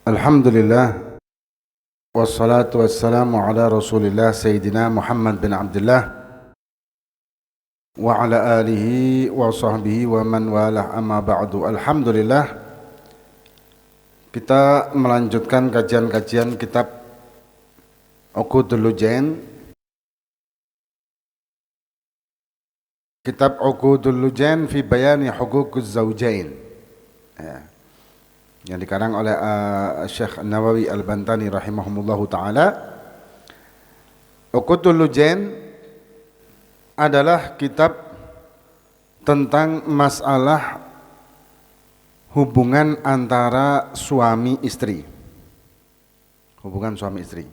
Alhamdulillah wassalatu wassalamu ala Rasulillah Sayyidina Muhammad bin Abdullah wa ala alihi wa sahbihi wa man walah, amma ba'du. Alhamdulillah, kita melanjutkan kajian-kajian kitab Uqudul Lujain. Kitab Uqudul Lujain fi bayani huququz zawjain, yang dikarang oleh Syekh Nawawi Al-Bantani rahimahumullahu ta'ala. Uqudul Lujain adalah kitab tentang masalah hubungan antara suami istri. Hubungan suami istri.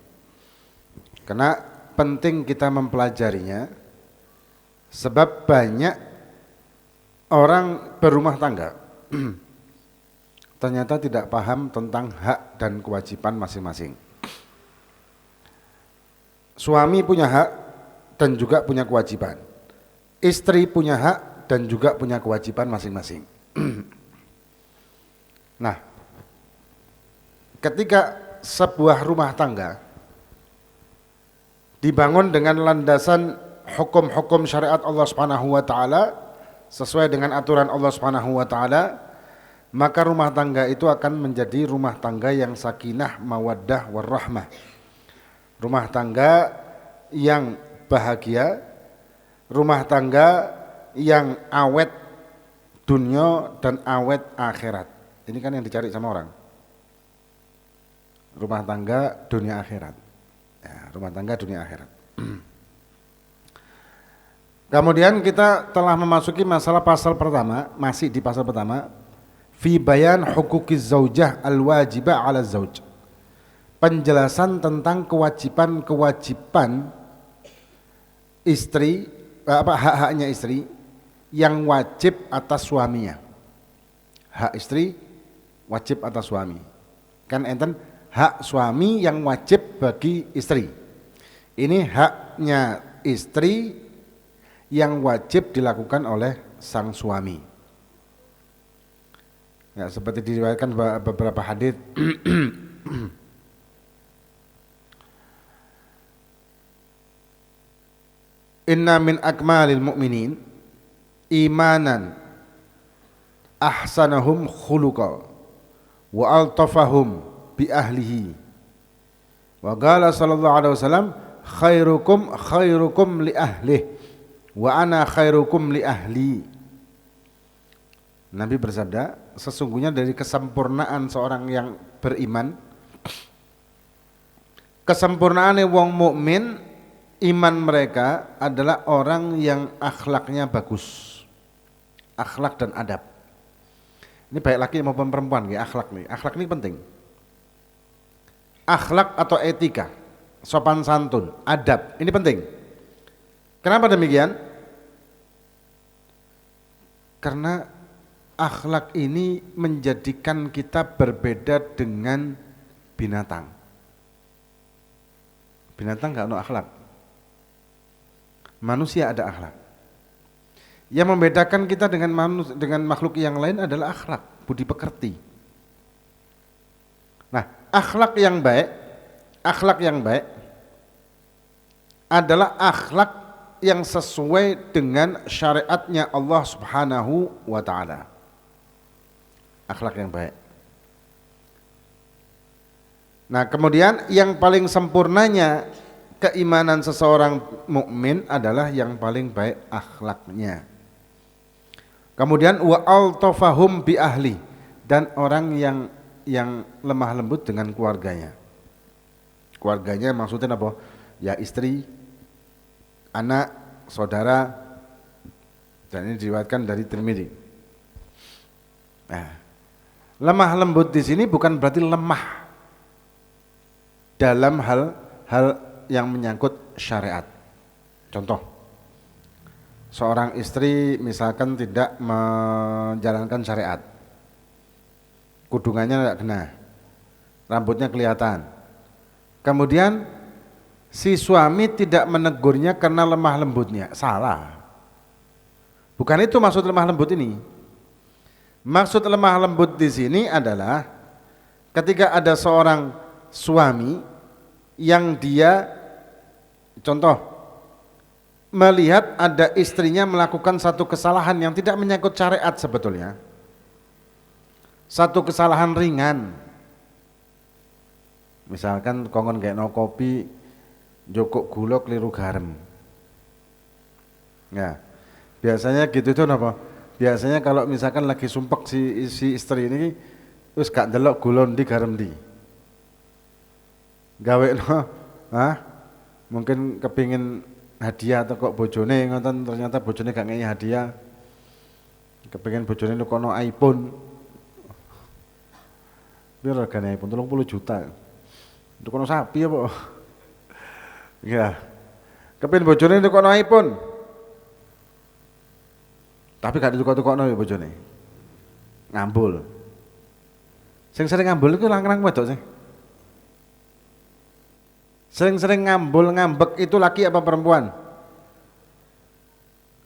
Karena penting kita mempelajarinya, sebab banyak orang berumah tangga ternyata tidak paham tentang hak dan kewajiban masing-masing. Suami punya hak dan juga punya kewajiban. Istri punya hak dan juga punya kewajiban masing-masing. Nah, ketika sebuah rumah tangga dibangun dengan landasan hukum-hukum syariat Allah Subhanahu wa taala sesuai dengan aturan Allah Subhanahu wa taala, maka rumah tangga itu akan menjadi rumah tangga yang sakinah, mawaddah, warahmah. Rumah tangga yang bahagia, rumah tangga yang awet dunia dan awet akhirat. Ini kan yang dicari sama orang. Rumah tangga dunia akhirat. Ya, rumah tangga dunia akhirat. Kemudian kita telah memasuki masalah pasal pertama, masih di pasal pertama. Fi bayan huquqiz zaujah al-wajibah 'ala zauj. Penjelasan tentang kewajiban-kewajiban istri, hak-haknya istri yang wajib atas suaminya. Hak istri wajib atas suami. Kan enten hak suami yang wajib bagi istri. Ini haknya istri yang wajib dilakukan oleh sang suami. Ya, seperti diriwayatkan beberapa hadis. Inna min akmalil mu'minin imanan ahsanahum khuluqa wa altafahum bi ahlihi. Wa qala sallallahu alaihi wasallam khairukum li ahlihi wa ana khairukum li ahli. Nabi bersabda, sesungguhnya dari kesempurnaan seorang yang beriman, kesempurnaan wong mukmin, iman mereka adalah orang yang akhlaknya bagus, akhlak dan adab. Ini baik laki maupun perempuan, ya, akhlak nih. Akhlak ini penting. Akhlak atau etika, sopan santun, adab, ini penting. Kenapa demikian? Karena akhlak ini menjadikan kita berbeda dengan binatang. Binatang enggak ada akhlak. Manusia ada akhlak. Yang membedakan kita dengan makhluk yang lain adalah akhlak, budi pekerti. Nah, akhlak yang baik adalah akhlak yang sesuai dengan syariatnya Allah Subhanahu wa taala. Akhlak yang baik. Nah, kemudian yang paling sempurnanya keimanan seseorang mukmin adalah yang paling baik akhlaknya. Kemudian wa altafahum bi ahli, dan orang yang lemah lembut dengan keluarganya. Keluarganya maksudnya apa? Ya istri, anak, saudara. Dan ini diriwayatkan dari Tirmidzi. Nah, lemah lembut di sini bukan berarti lemah dalam hal yang menyangkut syariat. Contoh, seorang istri misalkan tidak menjalankan syariat, kudungannya tidak kena, rambutnya kelihatan. Kemudian si suami tidak menegurnya karena lemah lembutnya, salah. Bukan itu maksud lemah lembut ini. Maksud lemah lembut di sini adalah ketika ada seorang suami yang dia contoh melihat ada istrinya melakukan satu kesalahan yang tidak menyangkut syariat sebetulnya. Satu kesalahan ringan. Misalkan kongon kayak no kopi jokok gula keliru garam. Ya. Biasanya gitu itu apa? Biasanya kalau misalkan lagi sumpek si istri ini terus gak delok gula ndi garam ndi. Gawe no, mungkin kepingin hadiah atau kok bojone ngoten ternyata bojone gak ngeyi hadiah. Kepingin bojone nukono iPhone. Piro regane iPhone 30 juta. Nukono sapi apa? Ya. Kepingin bojone nukono iPhone. Tapi gak ditukok-tukokno ya bojone. Ngambul. Sing sering ngambul iku lanang wedok sih. Sering-sering ngambul ngambek itu laki apa perempuan?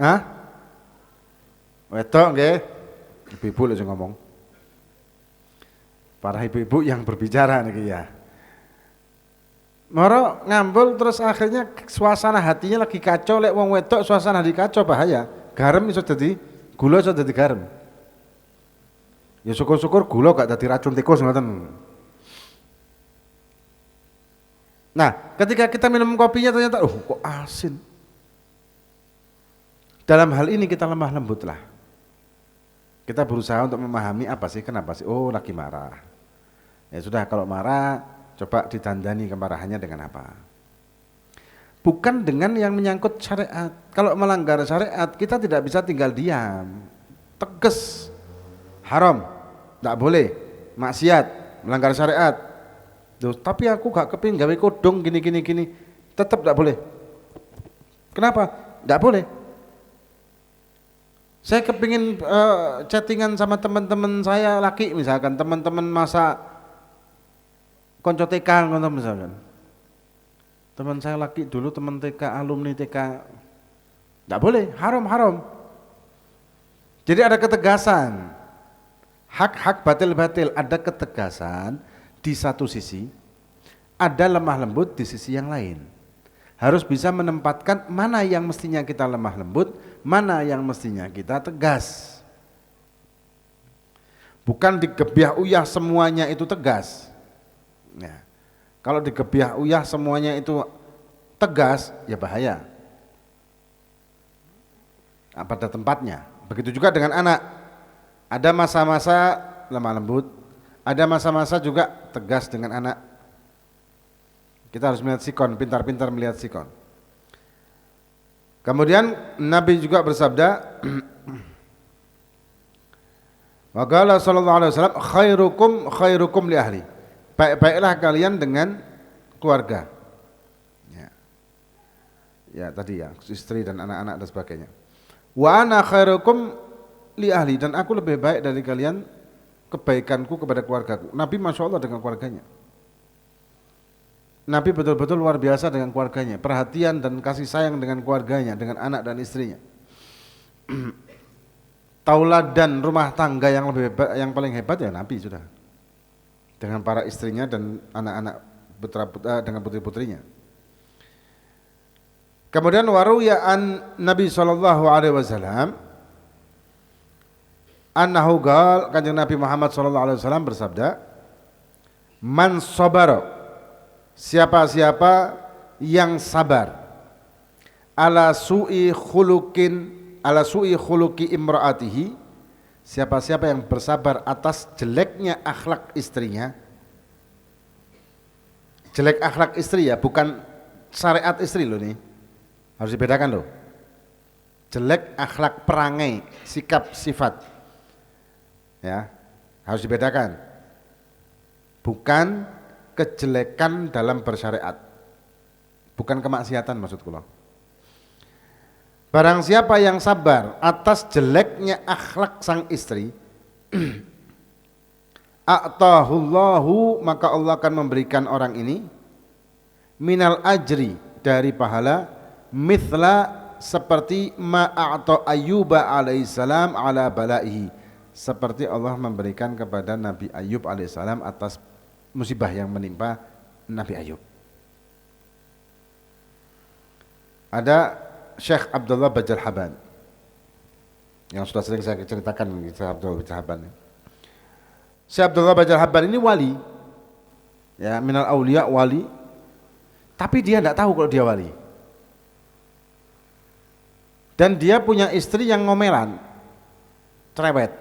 Hah? Wedok nggih. Ibu-ibu lho sing ngomong. Para ibu-ibu yang berbicara niki ya. Moro ngambul terus akhirnya suasana hatinya lagi kacau lek wong wedok suasana hati kacau bahaya. Garam iso dadi gula iso dadi garam. Ya syukur-syukur gula gak dadi racun tikus ngoten. Nah, ketika kita minum kopinya ternyata kok asin. Dalam hal ini kita lemah lembutlah. Kita berusaha untuk memahami apa sih, kenapa sih? Oh, lagi marah. Ya sudah, kalau marah coba ditandani kemarahannya dengan apa? Bukan dengan yang menyangkut syariat. Kalau melanggar syariat kita tidak bisa tinggal diam. Tegas. Haram. Tidak boleh. Maksiat. Melanggar syariat. Duh, tapi aku gak kepingin gawe kodong gini. Tetap tidak boleh. Kenapa? Tidak boleh. Saya kepingin chattingan sama teman-teman saya laki misalkan. Teman-teman masa konco TK misalkan. Teman saya laki dulu teman TK, alumni TK. Tidak boleh, haram. Jadi ada ketegasan. Hak batil, ada ketegasan di satu sisi, ada lemah lembut di sisi yang lain. Harus bisa menempatkan mana yang mestinya kita lemah lembut, mana yang mestinya kita tegas. Bukan digebiah uyah semuanya itu tegas. Ya. Kalau digebiah uyah semuanya itu tegas, ya bahaya. Nah, pada tempatnya. Begitu juga dengan anak. Ada masa-masa lemah lembut, ada masa-masa juga tegas dengan anak. Kita harus melihat sikon, pintar-pintar melihat sikon. Kemudian Nabi juga bersabda, wa qala sallallahu alaihi wasallam khairukum li ahli. Baik-baiklah kalian dengan keluarga. Ya tadi ya, istri dan anak-anak dan sebagainya. Wa ana khairukum li ahli, dan aku lebih baik dari kalian kebaikanku kepada keluargaku. Nabi Masya Allah dengan keluarganya. Nabi betul-betul luar biasa dengan keluarganya, perhatian dan kasih sayang dengan keluarganya, dengan anak dan istrinya. Tauladan rumah tangga yang lebih hebat, yang paling hebat ya Nabi sudah. Dengan para istrinya dan anak-anak dengan putri-putrinya. Kemudian waruya an Nabi sallallahu alaihi wasallam annahu qala, kanjeng Nabi Muhammad sallallahu alaihi wasallam bersabda, man sabara, siapa-siapa yang sabar ala su'i khuluqi imraatihi, siapa-siapa yang bersabar atas jeleknya akhlak istrinya. Jelek akhlak istri ya, bukan syariat istri loh nih. Harus dibedakan loh. Jelek akhlak perangai, sikap, sifat. Ya, harus dibedakan. Bukan kejelekan dalam bersyariat. Bukan kemaksiatan maksudku loh. Barang siapa yang sabar atas jeleknya akhlak sang istri, a'tahullahu, maka Allah akan memberikan orang ini minal ajri, dari pahala, mithla seperti ma'a'ta Ayyuba alaihissalam ala balaihi, seperti Allah memberikan kepada Nabi Ayub alaihissalam atas musibah yang menimpa Nabi Ayub. Ada Syekh Abdullah Bajal Haban yang sudah sering saya ceritakan, Syekh Abdullah Bajal Haban. Syekh Abdullah Bajal Haban ini wali, ya, minal aulia, wali, tapi dia tidak tahu kalau dia wali. Dan dia punya istri yang ngomelan, cerewet.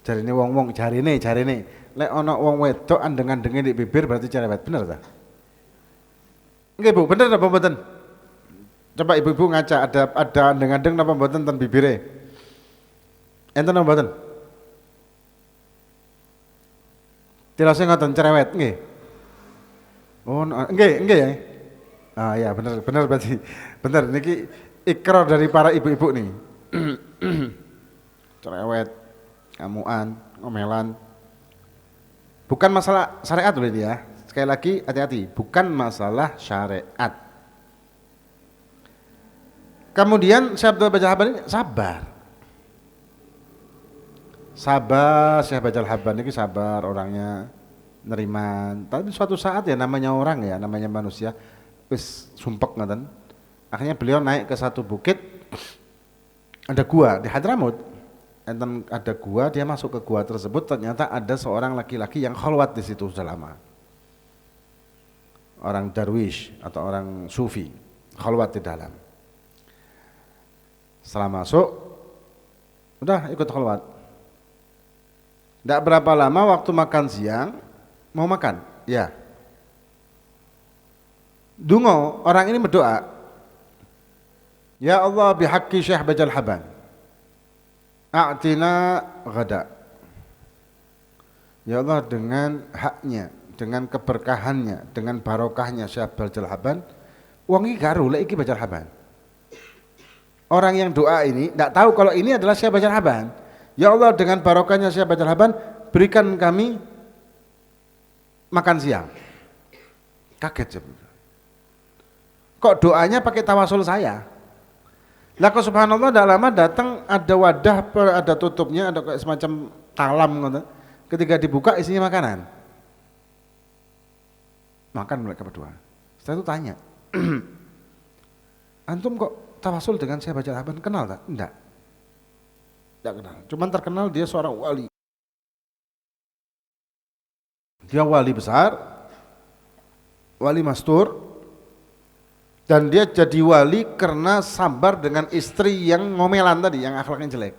Jarine wong-wong, jarine, lek ana wong wedok andeng-andenge di bibir berarti cerewet, bener ta? Nggih Bu, bener apa mboten? Coba ibu-ibu ngaca, ada andeng-andeng napa mboten ten bibire? Enten napa mboten? Tirase ngoten cerewet, nggih. Oh, nggih ya. Ah ya, bener berarti. Bener niki ikrar dari para ibu-ibu nih. Cerewet, ngamuan, ngomelan. Bukan masalah syariat loh ini ya. Sekali lagi hati-hati, bukan masalah syariat. Kemudian Syekh Abdul Bajal Haban ini sabar. Syekh Bajal Haban ini sabar orangnya, neriman. Tapi suatu saat ya namanya orang ya, namanya manusia, wis sumpek ngoten. Akhirnya beliau naik ke satu bukit, ada gua di Hadramut. Enten ada gua, dia masuk ke gua tersebut, ternyata ada seorang laki-laki yang khalwat di situ sudah lama. Orang darwish atau orang sufi, khalwat di dalam. Setelah masuk, udah ikut khalwat. Tidak berapa lama waktu makan siang, mau makan, ya. Dungo, orang ini berdoa, ya Allah bihaqqi Syekh Bajal Haban, a'tina ghada. Ya Allah dengan haknya, dengan keberkahannya, dengan barokahnya Syekh Bajal Haban, wong iki karo lek iki Bajal Haban. Orang yang doa ini tidak tahu kalau ini adalah Syekh Bajal Haban. Ya Allah dengan barokahnya Syekh Bajal Haban, berikan kami makan siang. Kaget sebenarnya. Kok doanya pakai tawasul saya? Lah kok subhanallah tidak lama datang ada wadah, ada tutupnya, ada kayak semacam talam gitu. Ketika dibuka isinya makanan. Makan mereka berdua. Setelah itu tanya, antum kok tawasul dengan Syekh Bajal Haban, kenal tak? Enggak. Enggak kenal. Cuman terkenal dia seorang wali. Dia wali besar, wali mastur, dan dia jadi wali karena sabar dengan istri yang ngomelan tadi, yang akhlaknya jelek.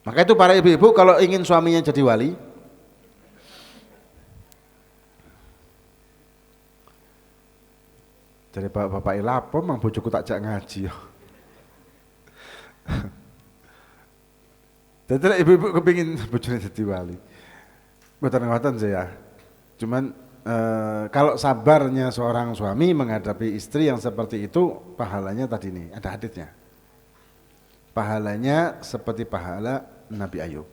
Maka itu para ibu-ibu kalau ingin suaminya jadi wali, dari bapak ilapo mang bojoku tak jak ngaji. Jadi ibu-ibu kepingin bojone jadi wali. Mboten saya. Cuman kalau sabarnya seorang suami menghadapi istri yang seperti itu, pahalanya tadi nih, ada haditsnya. Pahalanya seperti pahala Nabi Ayub.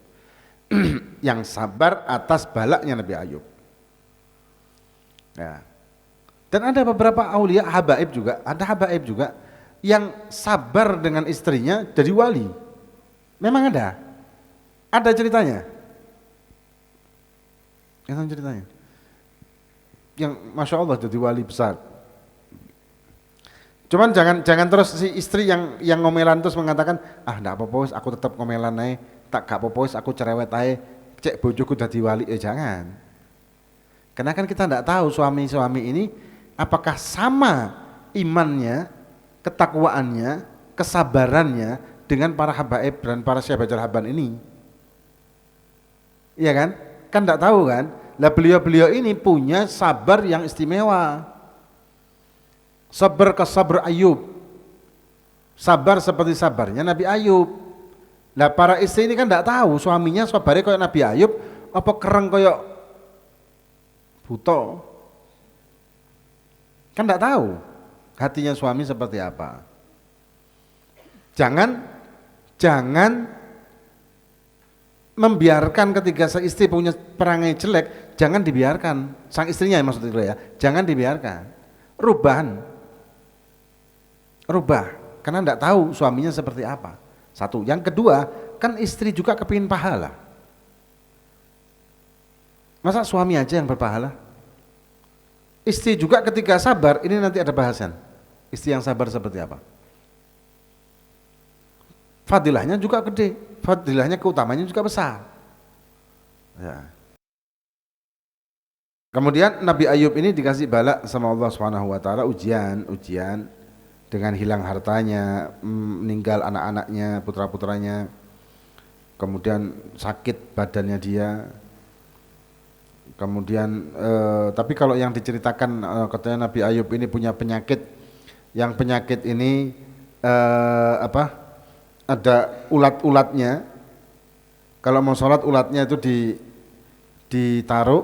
Yang sabar atas balaknya Nabi Ayub. Ya. Dan ada beberapa aulia habaib juga, ada habaib juga yang sabar dengan istrinya jadi wali. Memang ada. Ada ceritanya. Yang ceritanya. Yang Masya Allah jadi wali besar. Cuman jangan terus si istri yang ngomelan terus mengatakan, ah enggak apa-apa, aku tetap ngomelan aja, tak gak apa-apa, aku cerewet aja, cek bojoku jadi wali, jangan. Karena kan kita enggak tahu suami-suami ini apakah sama imannya, ketakwaannya, kesabarannya dengan para habaib dan para Syekh Bajal Haban ini. Iya kan? Kan enggak tahu kan? Lah beliau-beliau ini punya sabar yang istimewa. Sabar ke sabar Ayub. Sabar seperti sabarnya Nabi Ayub. Lah para istri ini kan enggak tahu suaminya sabarnya kayak Nabi Ayub apa kereng kayak buto. Kan enggak tahu hatinya suami seperti apa. Jangan membiarkan ketika sang istri punya perangai jelek, jangan dibiarkan. Sang istrinya maksudnya ya, jangan dibiarkan. rubah karena tidak tahu suaminya seperti apa. Satu, yang kedua kan istri juga kepingin pahala. Masa suami aja yang berpahala? Istri juga ketika sabar, ini nanti ada bahasan. Istri yang sabar seperti apa? Fadilahnya juga gede, fadilahnya keutamanya juga besar. Ya. Kemudian Nabi Ayub ini dikasih bala sama Allah Subhanahu wa taala, ujian dengan hilang hartanya, meninggal anak-anaknya, putra-putranya. Kemudian sakit badannya dia. Kemudian tapi kalau yang diceritakan katanya Nabi Ayub ini punya penyakit, yang penyakit ini ada ulat-ulatnya. Kalau mau sholat ulatnya itu ditaruh,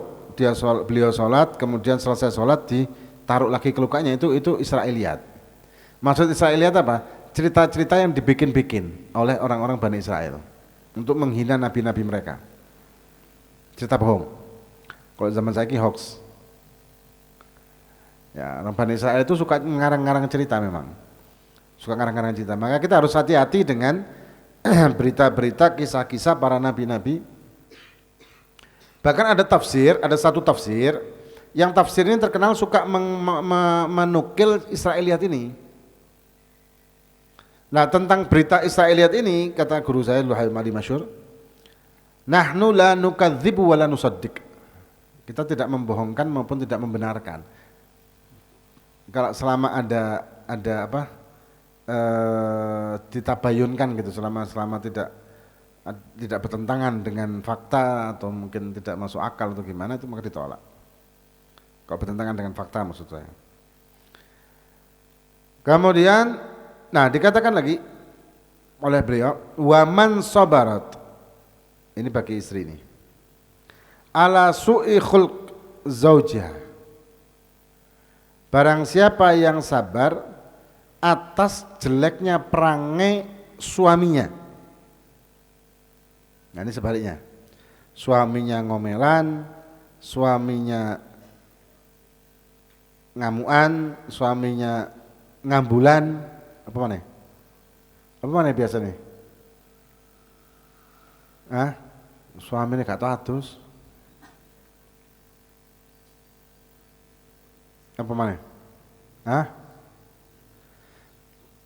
beliau sholat, kemudian selesai sholat ditaruh lagi ke lukanya, itu Israiliyat. Maksud Israiliyat apa? Cerita-cerita yang dibikin-bikin oleh orang-orang Bani Israel untuk menghina nabi-nabi mereka. Cerita bohong. Kalau zaman saya hoax. Ya, orang Bani Israel itu suka ngarang-ngarang cerita memang. Suka ngarang-ngarang cerita. Maka kita harus hati-hati dengan berita-berita, kisah-kisah para nabi-nabi. Bahkan ada satu tafsir yang tafsir ini terkenal suka menukil Israiliyat ini. Nah, tentang berita Israiliyat ini kata guru saya Luhaim Ali Masyhur, nahnu la nukadzibu wa la nusaddiq. Kita tidak membohongkan maupun tidak membenarkan. Kalau selama ada ditabayunkan gitu, selama tidak bertentangan dengan fakta atau mungkin tidak masuk akal atau gimana, itu maka ditolak. Kalau bertentangan dengan fakta maksud saya. Kemudian dikatakan lagi oleh beliau, waman sabarat, ini bagi istri ini, ala su'i khulq zaujah, barang siapa yang sabar atas jeleknya perangai suaminya. Nah ini sebaliknya, suaminya ngomelan, suaminya ngamuan, suaminya ngambulan, apa mana biasa nih? Suaminya gak tahu atus. Apa mana?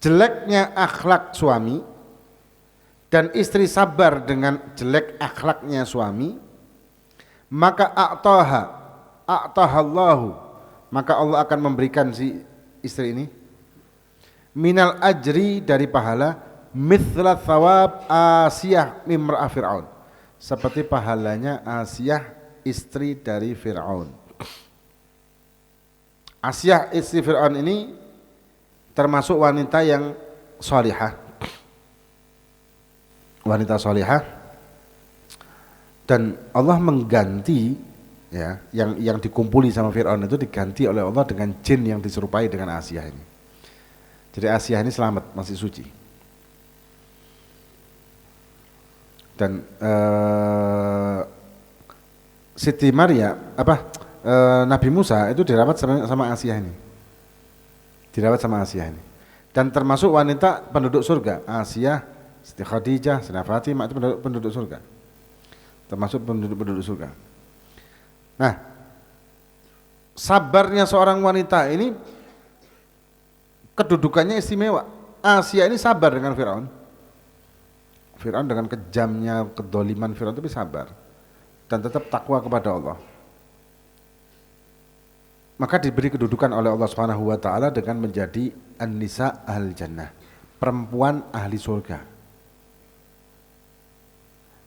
Jeleknya akhlak suami dan istri sabar dengan jelek akhlaknya suami, maka a'tahallahu, maka Allah akan memberikan si istri ini minal ajri, dari pahala, mithla thawab Asiyah mimra'ah Fir'aun, seperti pahalanya Asiyah istri dari Fir'aun. Asiyah istri Fir'aun ini termasuk wanita yang salihah, dan Allah mengganti ya yang dikumpuli sama Fir'aun itu diganti oleh Allah dengan jin yang diserupai dengan Asiyah ini. Jadi Asiyah ini selamat, masih suci. Dan Siti Maria Nabi Musa itu dirawat sama Asiyah ini. Dan termasuk wanita penduduk surga. Asiyah, Siti Khadijah, Siti Fatimah itu penduduk surga. Termasuk penduduk surga. Nah, sabarnya seorang wanita ini kedudukannya istimewa. Asiyah ini sabar dengan Fir'aun. Fir'aun dengan kejamnya, kedoliman Fir'aun, tapi sabar dan tetap takwa kepada Allah. Maka diberi kedudukan oleh Allah Subhanahu wa taala dengan menjadi an-nisa ahli jannah, perempuan ahli surga.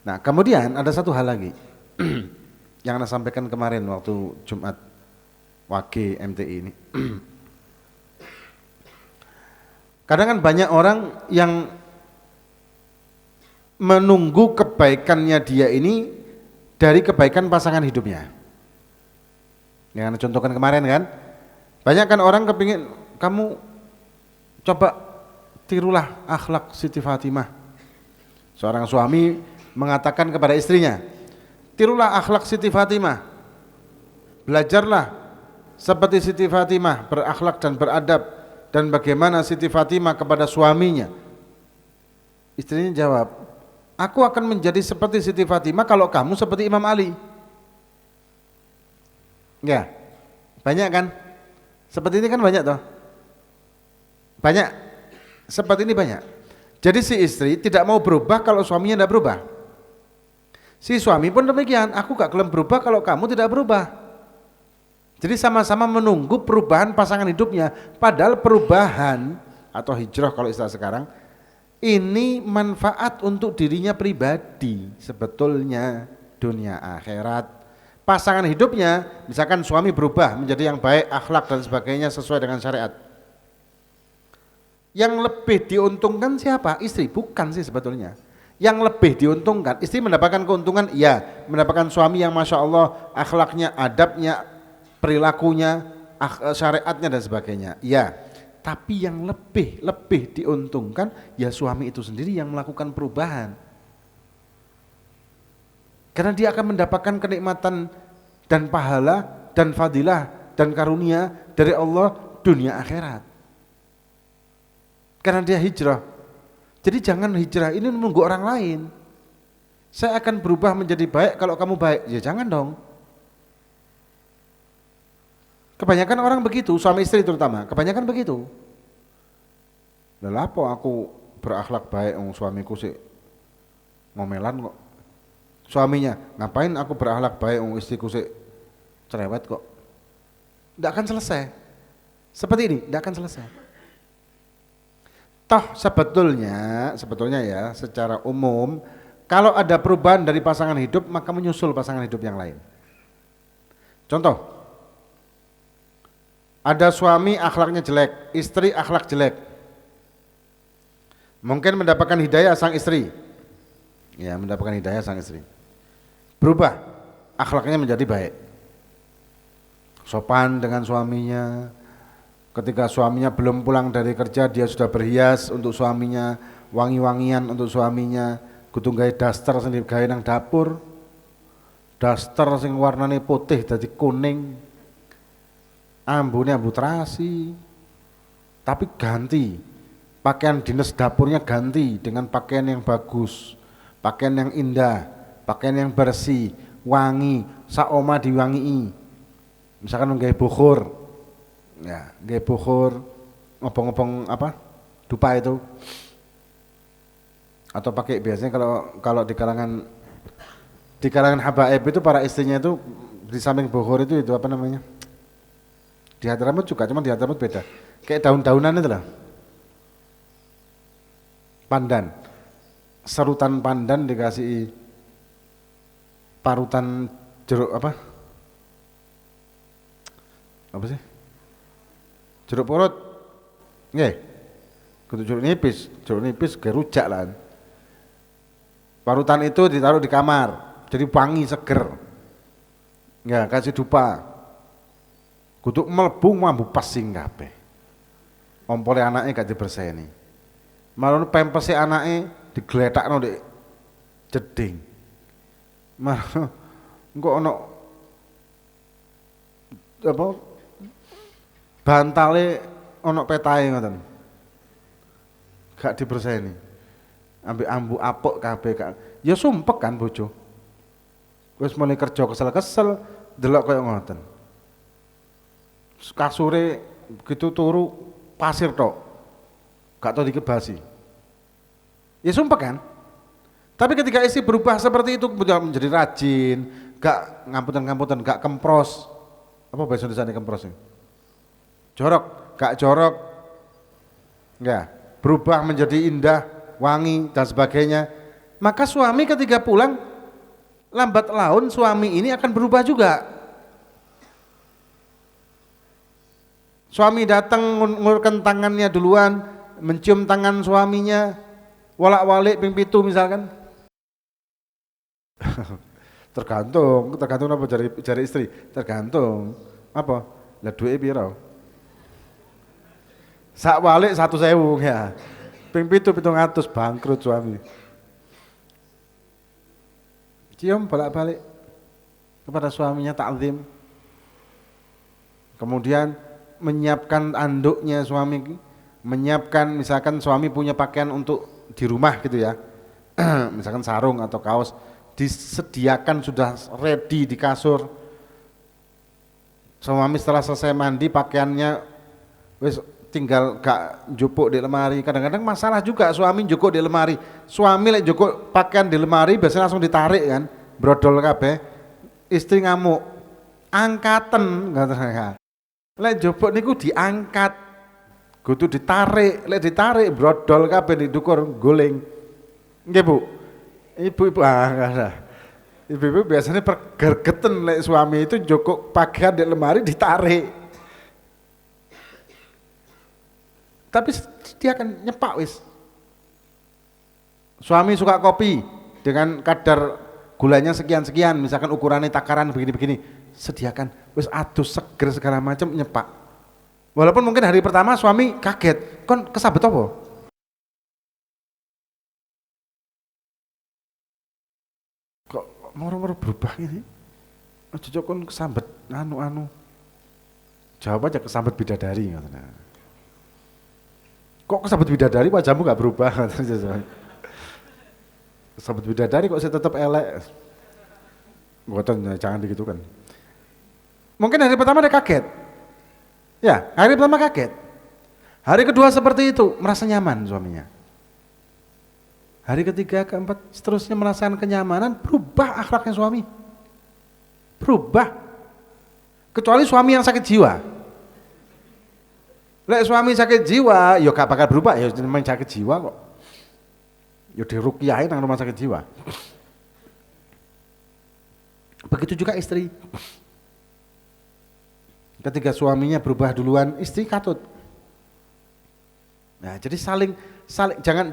Nah, kemudian ada satu hal lagi yang Anda sampaikan kemarin waktu Jumat Wage MTI ini. Kadang kan banyak orang yang menunggu kebaikannya dia ini dari kebaikan pasangan hidupnya. Yang Anda contohkan kemarin kan, banyak kan orang kepingin kamu coba tirulah akhlak Siti Fatimah. Seorang suami mengatakan kepada istrinya, tirulah akhlak Siti Fatimah, belajarlah seperti Siti Fatimah berakhlak dan beradab, dan bagaimana Siti Fatimah kepada suaminya? Istrinya jawab, aku akan menjadi seperti Siti Fatimah kalau kamu seperti Imam Ali. Ya, banyak kan? Seperti ini kan banyak toh? Banyak, seperti ini banyak. Jadi si istri tidak mau berubah kalau suaminya tidak berubah. Si suami pun demikian, aku gak kelem berubah kalau kamu tidak berubah. Jadi sama-sama menunggu perubahan pasangan hidupnya. Padahal perubahan atau hijrah kalau istilah sekarang, ini manfaat untuk dirinya pribadi sebetulnya, dunia akhirat. Pasangan hidupnya, misalkan suami berubah menjadi yang baik, akhlak dan sebagainya sesuai dengan syariat. Yang lebih diuntungkan siapa? Istri, bukan sih sebetulnya. Yang lebih diuntungkan, istri mendapatkan keuntungan, iya, mendapatkan suami yang masya Allah akhlaknya, adabnya, perilakunya, syariatnya dan sebagainya, iya. Tapi yang lebih diuntungkan ya suami itu sendiri yang melakukan perubahan, karena dia akan mendapatkan kenikmatan dan pahala dan fadilah dan karunia dari Allah dunia akhirat, karena dia hijrah. Jadi jangan hijrah ini menunggu orang lain. Saya akan berubah menjadi baik kalau kamu baik. Ya jangan dong. Kebanyakan orang begitu, suami istri terutama, kebanyakan begitu. Lah apa aku berakhlak baik, suamiku sih ngomelan kok. Suaminya, ngapain aku berakhlak baik, istriku sih cerewet kok. Tidak akan selesai. Seperti ini, tidak akan selesai. Toh sebetulnya ya secara umum kalau ada perubahan dari pasangan hidup maka menyusul pasangan hidup yang lain. Contoh, ada suami akhlaknya jelek, istri akhlak jelek, mungkin mendapatkan hidayah sang istri, ya mendapatkan hidayah sang istri, berubah akhlaknya menjadi baik, sopan dengan suaminya. Ketika suaminya belum pulang dari kerja dia sudah berhias untuk suaminya, wangi-wangian untuk suaminya, kudu gawe daster sing gawe nang dapur, daster sing warnane putih dadi kuning, ambune ambu terasi, tapi ganti pakaian dinas dapurnya, ganti dengan pakaian yang bagus, pakaian yang indah, pakaian yang bersih, wangi, sak oma diwangi. Misalkan nggawe bukhur, ya nggawe bukhur, ngobong-ngobong apa dupa itu, atau pakai biasanya kalau di kalangan habaib itu para istrinya itu di samping bukhur itu apa namanya, di Hadramut juga, cuma di Hadramut beda, kayak daun-daunan itu lah, pandan, serutan pandan dikasih parutan jeruk apa sih, jeruk purut, nggih, kudu jeruk nipis kayak rujak lah. Parutan itu ditaruh di kamar, jadi wangi seger. Ya, kasih dupa. Kudu mlebu mambu pasing kabeh. Ompole anake gak dibersiheni. Malah pempese anake digletakno ndek jeding. Malah engko ono apa bantale ono petahe ngoten. Gak dibersiheni. Ambek ambu apuk kabeh gak. Ya sumpek kan bojo. Wis mulai kerja kesel-kesel delok kaya ngoten. Kasure begitu turu pasir tok. Gak tau dikebasi. Ya sumpek kan? Tapi ketika istri berubah seperti itu menjadi rajin, gak ngamputan-ngamputan, gak kempros. Apa bahasa Indonesia kempros ini? Jorok, gak jorok. Ya, berubah menjadi indah, wangi dan sebagainya. Maka suami ketika pulang lambat laun suami ini akan berubah juga. Suami datang ngulurkan tangannya duluan, mencium tangan suaminya, walak-walik ping pitu misalkan. tergantung apa jari istri, tergantung apa lah duwe piro, sak walik 1.000 ya, ping pitu 700 bangkrut suami. Cium bolak-balik kepada suaminya, takzim, Kemudian menyiapkan anduknya suami, menyiapkan misalkan suami punya pakaian untuk di rumah gitu ya, misalkan sarung atau kaos, disediakan sudah ready di kasur. Suami setelah selesai mandi pakaiannya wis tinggal gak jupuk di lemari. Kadang-kadang masalah juga suami jupuk di lemari. Suami lek jupuk pakaian di lemari biasanya langsung ditarik kan, brodol kabeh. Istri ngamuk, angkaten kata. Lek jupuk niku diangkat, kudu ditarik, lek ditarik brodol kabeh didukur guling. Nggih Bu. Ibu-ibu Ibu-ibu biasanya pergergeten lek suami itu jokok pakaian di lemari ditarik. Tapi dia akan nyepak wis. Suami suka kopi dengan kadar gulanya sekian-sekian, misalkan ukurannya takaran begini-begini, sediakan wis adus seger segala macam nyepak. Walaupun mungkin hari pertama suami kaget, kon kesabet apa? Kok moro-moro berubah ini? Cocok kon kesambet anu. Jawab aja kesambet bidadari katanya. Kok kesambet bidadari wajahmu gak berubah katanya. Kesambet bidadari kok saya tetap elek. Ngoten jangan digitukan. Mungkin hari pertama dia kaget. Ya, hari pertama kaget. Hari kedua seperti itu, merasa nyaman suaminya. Hari ketiga, keempat, seterusnya merasakan kenyamanan, berubah akhlaknya suami. Berubah. Kecuali suami yang sakit jiwa. Lek suami sakit jiwa, ya gak bakal berubah, ya memang sakit jiwa kok. Ya dirukiahin nang rumah sakit jiwa. Begitu juga istri. Ketika suaminya berubah duluan, istri katut. Nah, jadi saling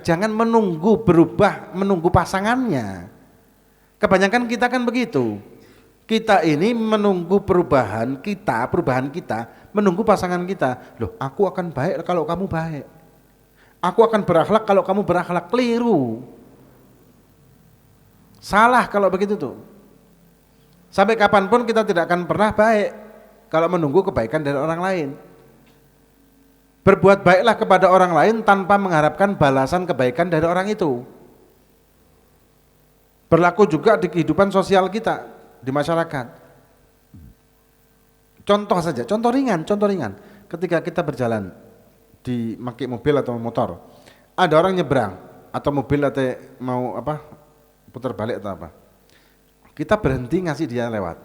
jangan menunggu berubah, menunggu pasangannya. Kebanyakan kita kan begitu. Kita ini menunggu perubahan kita, menunggu pasangan kita. Loh, aku akan baik kalau kamu baik. Aku akan berakhlak kalau kamu berakhlak. Keliru. Salah kalau begitu tuh. Sampai kapanpun kita tidak akan pernah baik kalau menunggu kebaikan dari orang lain. Berbuat baiklah kepada orang lain tanpa mengharapkan balasan kebaikan dari orang itu. Berlaku juga di kehidupan sosial kita, di masyarakat. Contoh saja, contoh ringan. Ketika kita berjalan di pakai mobil atau motor, ada orang nyebrang atau mobil atau mau putar balik atau apa. Kita berhenti ngasih dia lewat.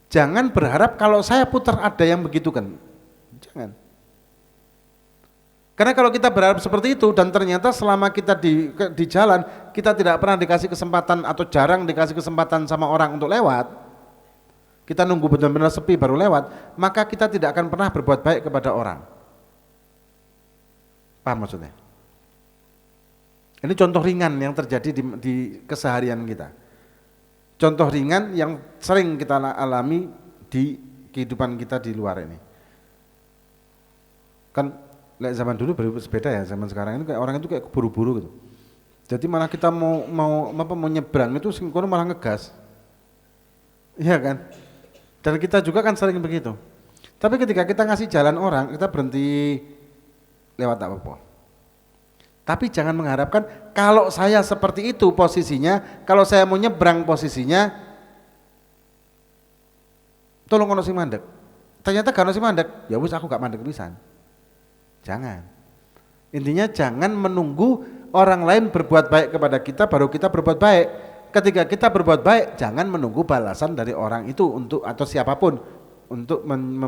Jangan berharap kalau saya putar ada yang begitu kan. Jangan. Karena kalau kita berharap seperti itu dan ternyata selama kita di jalan kita tidak pernah dikasih kesempatan atau jarang dikasih kesempatan sama orang untuk lewat, kita nunggu benar-benar sepi baru lewat, maka kita tidak akan pernah berbuat baik kepada orang. Paham maksudnya? Ini contoh ringan yang terjadi di keseharian kita. Contoh ringan yang sering kita alami di kehidupan kita di luar ini. Kan zaman dulu berbeda ya, zaman sekarang ini kayak orang itu kayak buru-buru gitu. Jadi malah kita mau nyebrang itu kono malah ngegas. Iya kan? Dan kita juga kan sering begitu. Tapi ketika kita ngasih jalan orang, kita berhenti lewat tak apa-apa. Tapi jangan mengharapkan kalau saya seperti itu posisinya, kalau saya mau nyebrang posisinya, tolong ono sing mandek. Ternyata gak ono sing mandek, ya wis aku gak mandek pisan. Jangan. Intinya jangan menunggu orang lain berbuat baik kepada kita baru kita berbuat baik. Ketika kita berbuat baik, jangan menunggu balasan dari orang itu untuk atau siapapun untuk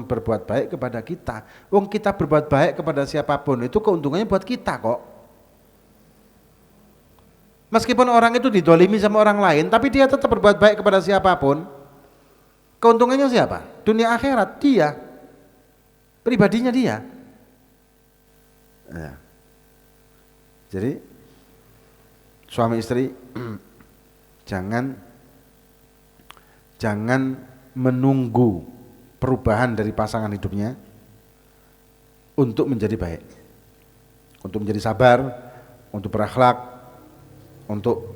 berbuat baik kepada kita. Wong kita berbuat baik kepada siapapun itu keuntungannya buat kita kok. Meskipun orang itu didolimi sama orang lain, tapi dia tetap berbuat baik kepada siapapun. Keuntungannya siapa? Dunia akhirat dia, pribadinya dia. Ya. Jadi suami istri jangan menunggu perubahan dari pasangan hidupnya untuk menjadi baik, untuk menjadi sabar, untuk berakhlak, untuk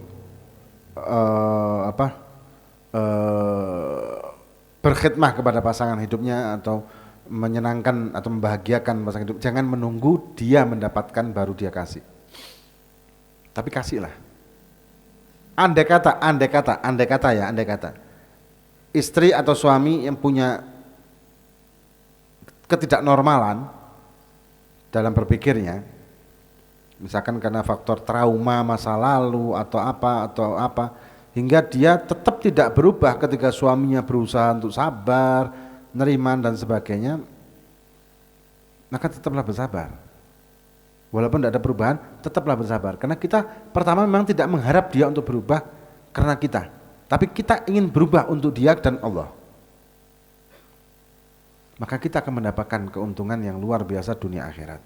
berkhidmah kepada pasangan hidupnya atau menyenangkan atau membahagiakan pasangan hidup, jangan menunggu dia mendapatkan baru dia kasih. Tapi kasihlah. Andai kata istri atau suami yang punya ketidaknormalan dalam berpikirnya, misalkan karena faktor trauma masa lalu atau apa, hingga dia tetap tidak berubah ketika suaminya berusaha untuk sabar, nerima dan sebagainya, maka tetaplah bersabar. Walaupun tidak ada perubahan, tetaplah bersabar. Karena kita pertama memang tidak mengharap dia untuk berubah karena kita, tapi kita ingin berubah untuk dia dan Allah. Maka kita akan mendapatkan keuntungan yang luar biasa dunia akhirat.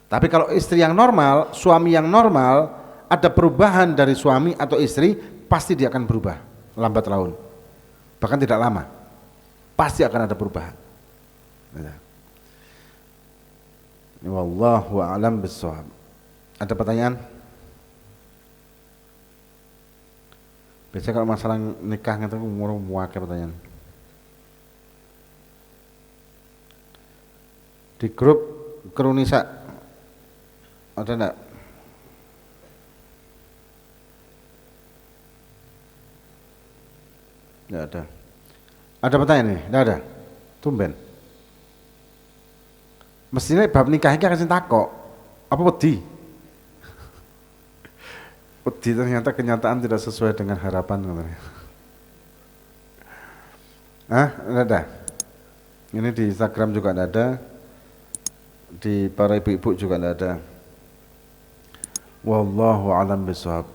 Tapi kalau istri yang normal, suami yang normal, ada perubahan dari suami atau istri, pasti dia akan berubah lambat laun. Bahkan tidak lama. Pasti akan ada perubahan. Wallahu a'lam bishawab. Ada pertanyaan? Biasanya kalau masalah nikah itu muake pertanyaan. Di grup Krunisa ada enggak? Enggak ada. Ada pertanyaan nih? Enggak ada. Tumben. Mestinya bab nikah iki kasih takok. Apa wedi? Wedi ternyata kenyataan tidak sesuai dengan harapan katanya. Enggak ada. Ini di Instagram juga enggak ada. Di para ibu-ibu juga tidak ada. Wallahu a'lam bishawab.